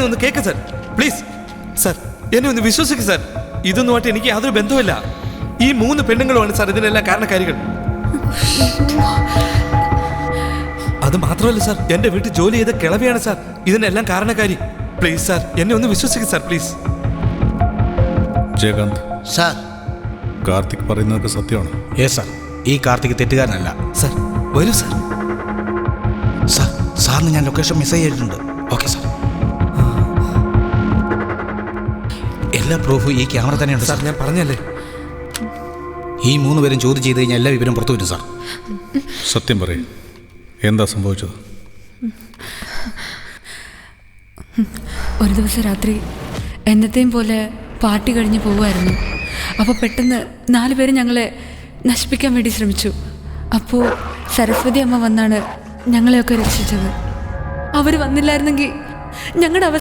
പറയുന്നത് ഒന്ന് കേൾക്ക് സാർ, പ്ലീസ് സാർ, എന്നെ ഒന്ന് വിശ്വസിക്കുക സാർ. ഇതൊന്നുമായിട്ട് എനിക്ക് യാതൊരു ബന്ധവുമില്ല. ഈ 3 പെണ്ണുങ്ങളുമാണ് സാർ ഇതിനെല്ലാം കാരണക്കാരികൾ. അത് മാത്രമല്ല സാർ, എന്റെ വീട്ടിൽ ജോലി ചെയ്ത കിളവിയാണ് സാർ ഇതിനെല്ലാം കാരണക്കാരി. പ്ലീസ് സാർ, എന്നെ ഒന്ന് വിശ്വസിക്കുക sir, please. Jayakanth sir, Karthik പറയുന്നതൊക്കെ സത്യമാണ്? യെസ് സാർ, ഈ കാർത്തിക് തെറ്റുകാരനല്ല. സാർ വരൂ സാർ. സാർ, സാറിന് ഞാൻ ലൊക്കേഷൻ മെസ്സേജ് ചെയ്തിട്ടുണ്ട്. Okay sir. എല്ലാ പ്രൂഫും ഈ ക്യാമറ തന്നെയുണ്ട് സാർ. ഞാൻ പറഞ്ഞല്ലേ, ഈ 3 പേരും ചോദ്യം ചെയ്ത് കഴിഞ്ഞാൽ എല്ലാ വിവരം പുറത്തു വരും സാർ. സത്യം പറയും, എന്താ സംഭവിച്ചത്? ഒരു ദിവസം രാത്രി എന്നത്തെയും പോലെ പാർട്ടി കഴിഞ്ഞ് പോവുമായിരുന്നു. അപ്പോൾ പെട്ടെന്ന് 4 പേര് ഞങ്ങളെ നശിപ്പിക്കാൻ വേണ്ടി ശ്രമിച്ചു. അപ്പോൾ സരസ്വതി അമ്മ വന്നാണ് ഞങ്ങളെയൊക്കെ രക്ഷിച്ചത്. അവർ വന്നില്ലായിരുന്നെങ്കിൽ ഞങ്ങളുടെ അവസ്ഥ